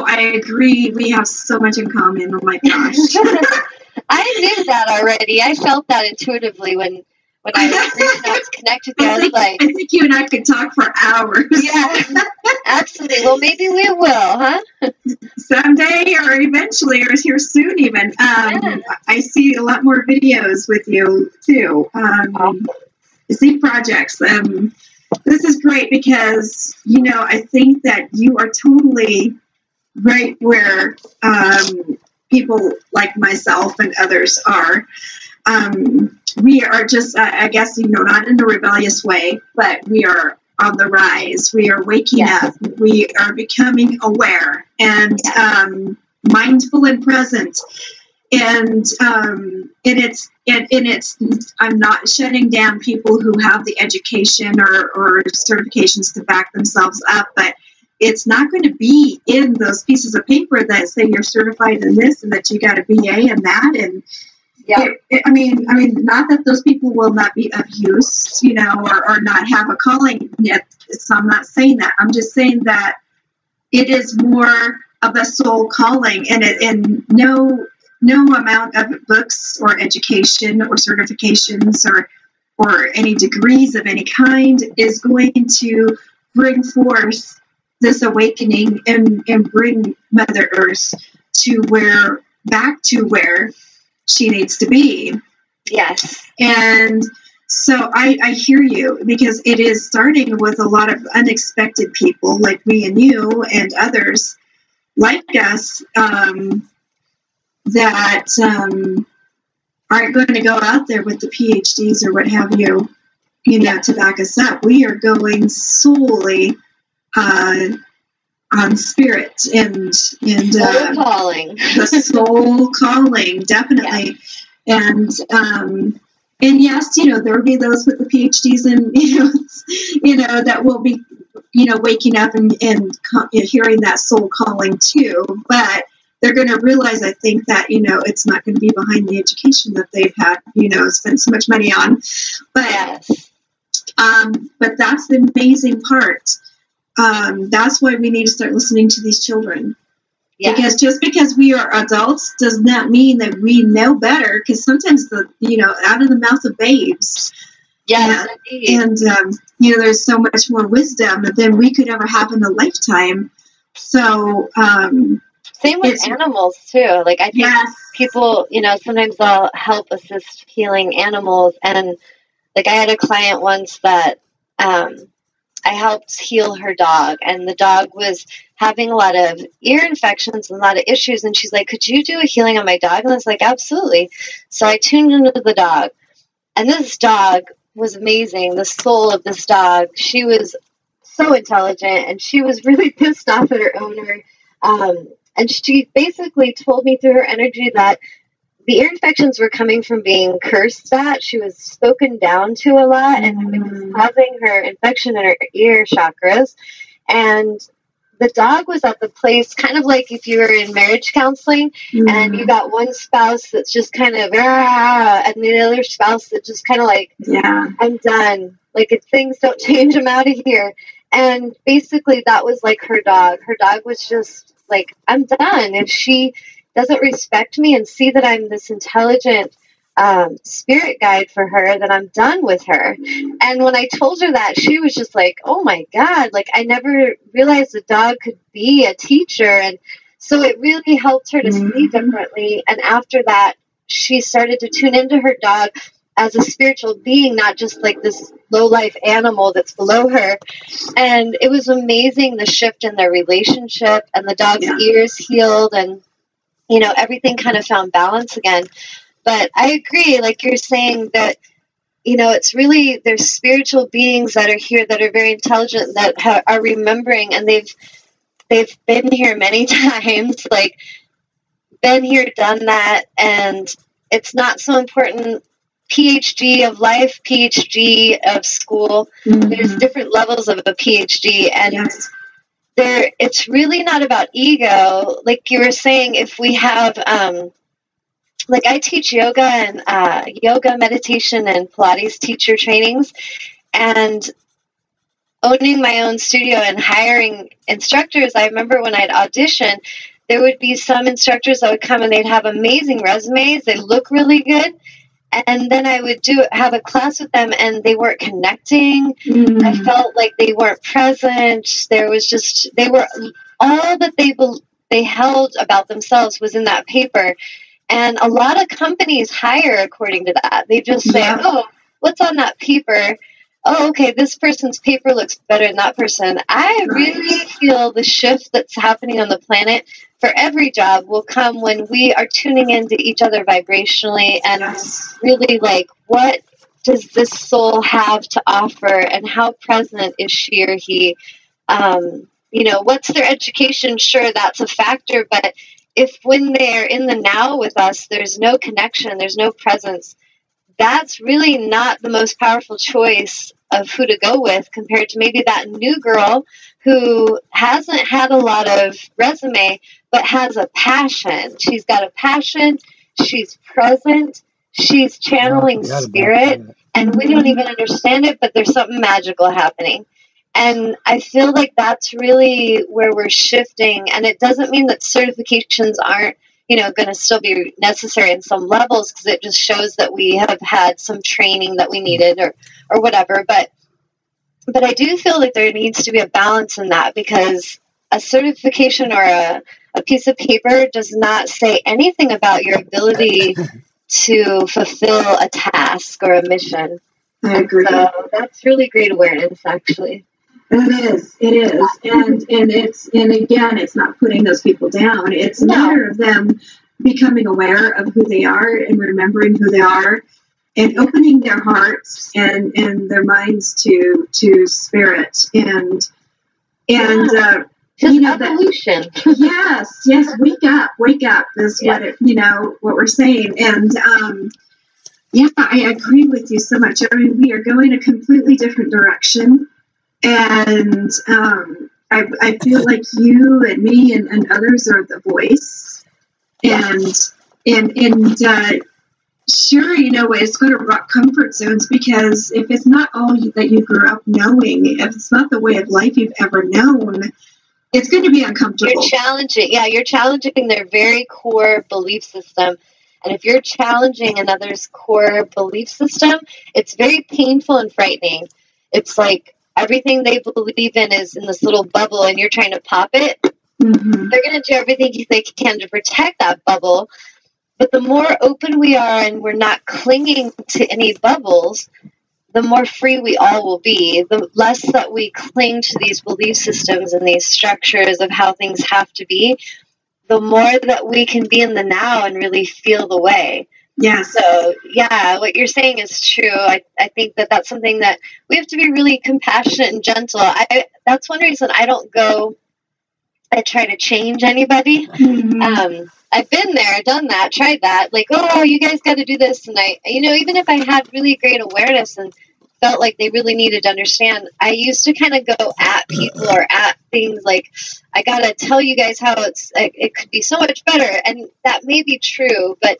I agree. We have so much in common. Oh my gosh. I knew that already. I felt that intuitively when I was reaching out to connect with you. I think you and I could talk for hours. Yeah, absolutely. Well, maybe we will, huh? Someday or eventually or here soon even. I see a lot more videos with you too. I see projects. This is great because, I think that you are totally right where people like myself and others are. We are just, I guess, not in a rebellious way, but we are on the rise. We are waking up. We are becoming aware and mindful and present. And it's I'm not shutting down people who have the education or certifications to back themselves up, but it's not going to be in those pieces of paper that say you're certified in this and that you got a BA in that. And I mean, not that those people will not be of use, or not have a calling yet. So I'm not saying that. I'm just saying that it is more of a soul calling, and no amount of books or education or certifications or any degrees of any kind is going to bring forth this awakening and bring Mother Earth back to where she needs to be. Yes. And so I hear you, because it is starting with a lot of unexpected people like me and you and others like us that aren't going to go out there with the PhDs or what have you, to back us up. We are going solely on spirit and soul calling. The soul calling, definitely. And yes, there will be those with the PhDs and that will be waking up and hearing that soul calling too, but they're going to realize, I think, that it's not going to be behind the education that they've had spent so much money on, but but that's the amazing part. That's why we need to start listening to these children. Yeah. Because just because we are adults does not mean that we know better, because sometimes out of the mouth of babes. Yes, and there's so much more wisdom than we could ever have in a lifetime. So same with animals too. Like I think people, sometimes they'll help assist healing animals, and like I had a client once that I helped heal her dog, and the dog was having a lot of ear infections and a lot of issues, and she's like, could you do a healing on my dog? And I was like, absolutely. So I tuned into the dog, and this dog was amazing. The soul of this dog, she was so intelligent, and she was really pissed off at her owner, and she basically told me through her energy that the ear infections were coming from being cursed at. She was spoken down to a lot, and it was causing her infection in her ear chakras. And the dog was at the place, kind of like if you were in marriage counseling, and you got one spouse that's just kind of, and the other spouse that just kind of like, I'm done. Like, if things don't change, I'm out of here. And basically that was like her dog. Her dog was just like, I'm done. If she doesn't respect me and see that I'm this intelligent spirit guide for her, then I'm done with her. And when I told her that, she was just like, oh my God, like I never realized a dog could be a teacher. And so it really helped her to see differently. And after that, she started to tune into her dog as a spiritual being, not just like this low-life animal that's below her. And it was amazing, the shift in their relationship, and the dog's ears healed, and everything kind of found balance again. But I agree, like you're saying, that, it's really, there's spiritual beings that are here that are very intelligent, that are remembering, and they've been here many times, like, been here, done that, and it's not so important, PhD of life, PhD of school. There's different levels of a PhD, and it's really not about ego. Like you were saying, if we have, like I teach yoga and yoga, meditation, and Pilates teacher trainings, and owning my own studio and hiring instructors, I remember when I'd audition, there would be some instructors that would come and they'd have amazing resumes. They look really good. And then I would have a class with them and they weren't connecting. I felt like they weren't present. There was just, all that they held about themselves was in that paper. And a lot of companies hire according to that. They just say, oh, what's on that paper? Oh, okay, this person's paper looks better than that person. I really feel the shift that's happening on the planet for every job will come when we are tuning into each other vibrationally and really like, what does this soul have to offer and how present is she or he? You know, what's their education? Sure, that's a factor, but if when they're in the now with us, there's no connection, there's no presence, that's really not the most powerful choice of who to go with compared to maybe that new girl who hasn't had a lot of resume, but has a passion. She's got a passion. She's present. She's channeling spirit. And we don't even understand it, but there's something magical happening. And I feel like that's really where we're shifting. And it doesn't mean that certifications aren't, you know, going to still be necessary in some levels, because it just shows that we have had some training that we needed or whatever. But I do feel like there needs to be a balance in that, because a certification or a piece of paper does not say anything about your ability to fulfill a task or a mission. I agree. So that's really great awareness, actually. It is. And again, it's not putting those people down. It's a matter of them becoming aware of who they are and remembering who they are and opening their hearts and their minds to spirit and just, you know, evolution. Yes, wake up is what we're saying. And I agree with you so much. I mean, we are going a completely different direction. And I feel like you and me and others are the voice. And sure, you know, it's going to rock comfort zones, because if it's not all that you grew up knowing, if it's not the way of life you've ever known, it's going to be uncomfortable. You're challenging their very core belief system. And if you're challenging another's core belief system, it's very painful and frightening. It's like everything they believe in is in this little bubble and you're trying to pop it. Mm-hmm. They're going to do everything they can to protect that bubble. But the more open we are and we're not clinging to any bubbles, the more free we all will be. The less that we cling to these belief systems and these structures of how things have to be, the more that we can be in the now and really feel the way. Yeah. So, what you're saying is true. I think that that's something that we have to be really compassionate and gentle. That's one reason I don't go, I try to change anybody. Mm-hmm. I've been there, done that, tried that. Like, oh, you guys got to do this. And even if I had really great awareness and felt like they really needed to understand, I used to kind of go at people or at things like, I got to tell you guys how it could be so much better. And that may be true, but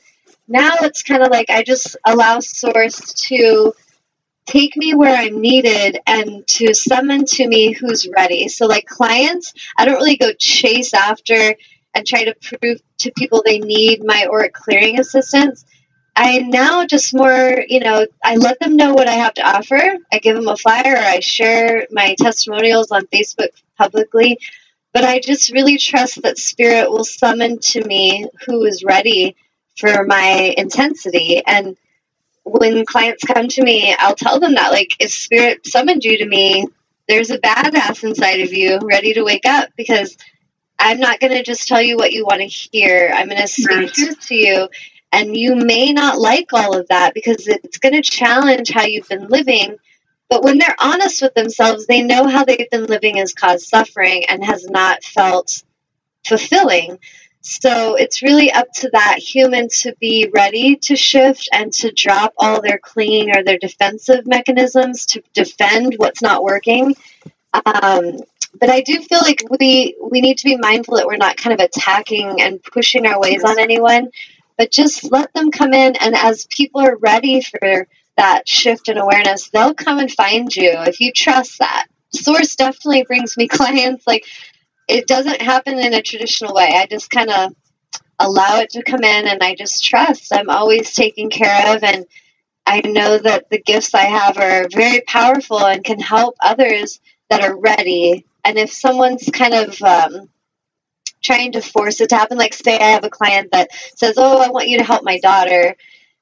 now it's kind of like I just allow Source to take me where I'm needed and to summon to me who's ready. So like clients, I don't really go chase after and try to prove to people they need my auric clearing assistance. I now just more, I let them know what I have to offer. I give them a flyer, or I share my testimonials on Facebook publicly. But I just really trust that Spirit will summon to me who is ready for my intensity. And when clients come to me, I'll tell them that, like, if Spirit summoned you to me, there's a badass inside of you ready to wake up, because I'm not going to just tell you what you want to hear. I'm going to speak truth to you. And you may not like all of that because it's going to challenge how you've been living. But when they're honest with themselves, they know how they've been living has caused suffering and has not felt fulfilling. So it's really up to that human to be ready to shift and to drop all their clinging or their defensive mechanisms to defend what's not working. But I do feel like we need to be mindful that we're not kind of attacking and pushing our ways on anyone, but just let them come in. And as people are ready for that shift in awareness, they'll come and find you if you trust that. Source definitely brings me clients. Like, it doesn't happen in a traditional way. I just kind of allow it to come in, and I just trust I'm always taken care of. And I know that the gifts I have are very powerful and can help others that are ready. And if someone's kind of trying to force it to happen, like say I have a client that says, oh, I want you to help my daughter,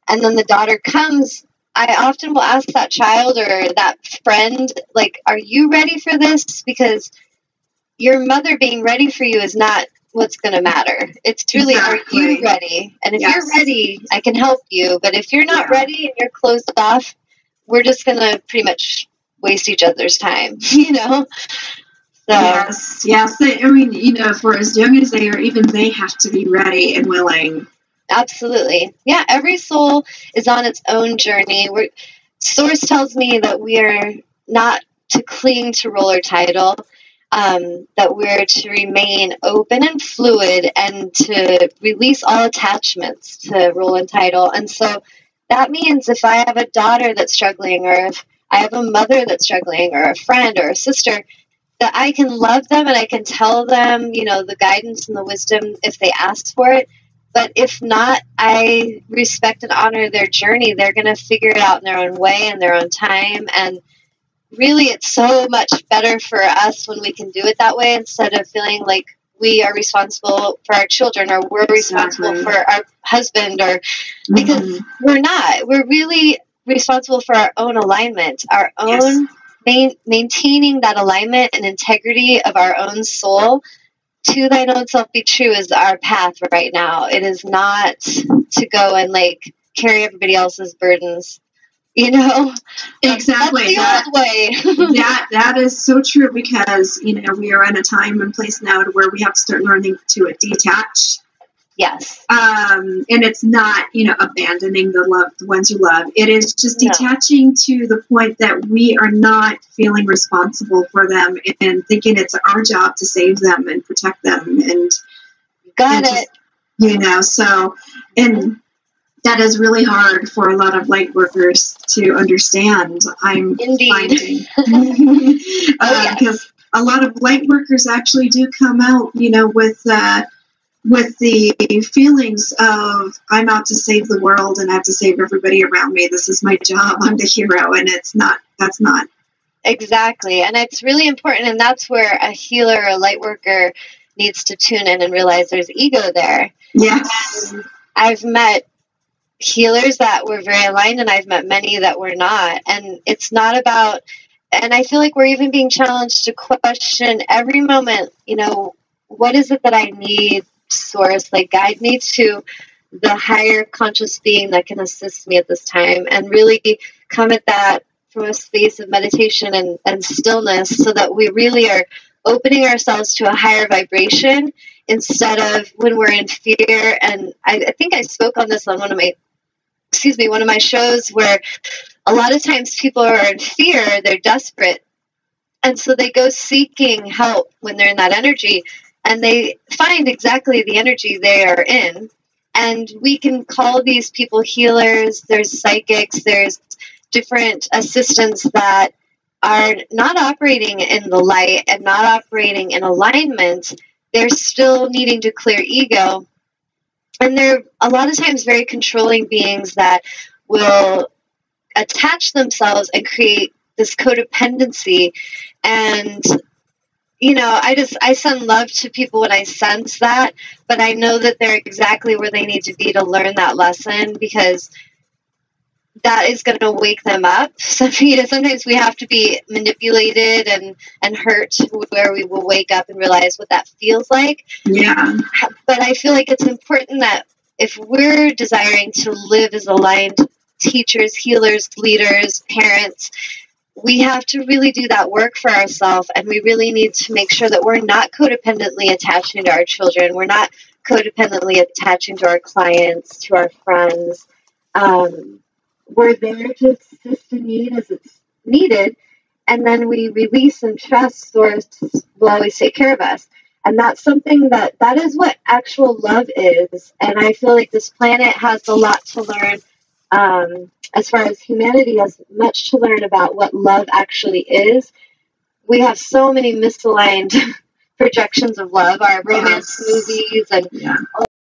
and then the daughter comes, I often will ask that child or that friend, like, are you ready for this? Because your mother being ready for you is not what's going to matter. It's truly, exactly. Are you ready? And if you're ready, I can help you. But if you're not ready and you're closed off, we're just going to pretty much waste each other's time, you know? So. Yes. I mean, you know, for as young as they are, even they have to be ready and willing. Absolutely. Yeah, every soul is on its own journey. Source tells me that we are not to cling to role or title, that we're to remain open and fluid and to release all attachments to role and title. And so that means if I have a daughter that's struggling, or if I have a mother that's struggling, or a friend or a sister, that I can love them and I can tell them, you know, the guidance and the wisdom if they ask for it. But if not, I respect and honor their journey. They're going to figure it out in their own way and their own time. And really, it's so much better for us when we can do it that way, instead of feeling like we are responsible for our children, or we're responsible for our husband, or because we're not. We're really responsible for our own alignment, our own maintaining that alignment and integrity of our own soul. To thine own self be true is our path right now. It is not to go and like carry everybody else's burdens, you know? Exactly. That's the old way. that is so true, because, you know, we are in a time and place now to where we have to start learning to detach. Yes. And it's not, you know, abandoning the ones you love. It is just detaching to the point that we are not feeling responsible for them and thinking it's our job to save them and protect them. And it. You know, so, and that is really hard for a lot of light workers to understand. I'm finding. Because a lot of light workers actually do come out, you know, with the feelings of, I'm out to save the world and I have to save everybody around me. This is my job. I'm the hero. And that's not. Exactly. And it's really important. And that's where a healer or a light worker needs to tune in and realize there's ego there. Yes. I've met healers that were very aligned, and I've met many that were not. And it's not about, and I feel like we're even being challenged to question every moment, you know, what is it that I need, Source? Like, guide me to the higher conscious being that can assist me at this time, and really come at that from a space of meditation and stillness, so that we really are opening ourselves to a higher vibration instead of when we're in fear. And I think I spoke on this on one of my shows, where a lot of times people are in fear, they're desperate, and so they go seeking help when they're in that energy, and they find exactly the energy they are in. And we can call these people healers, there's psychics, there's different assistants that are not operating in the light and not operating in alignment. They're still needing to clear ego. And they're a lot of times very controlling beings that will attach themselves and create this codependency. And, you know, I send love to people when I sense that, but I know that they're exactly where they need to be to learn that lesson, because that is going to wake them up. So, you know, sometimes we have to be manipulated and hurt, where we will wake up and realize what that feels like. Yeah. But I feel like it's important that if we're desiring to live as aligned teachers, healers, leaders, parents, we have to really do that work for ourselves. And we really need to make sure that we're not codependently attaching to our children. We're not codependently attaching to our clients, to our friends. We're there to assist in need as it's needed, and then we release and trust Source will always take care of us. And that's something that is what actual love is. And I feel like this planet has a lot to learn, as far as humanity has much to learn about what love actually is. we have so many misaligned projections of love, our romance movies and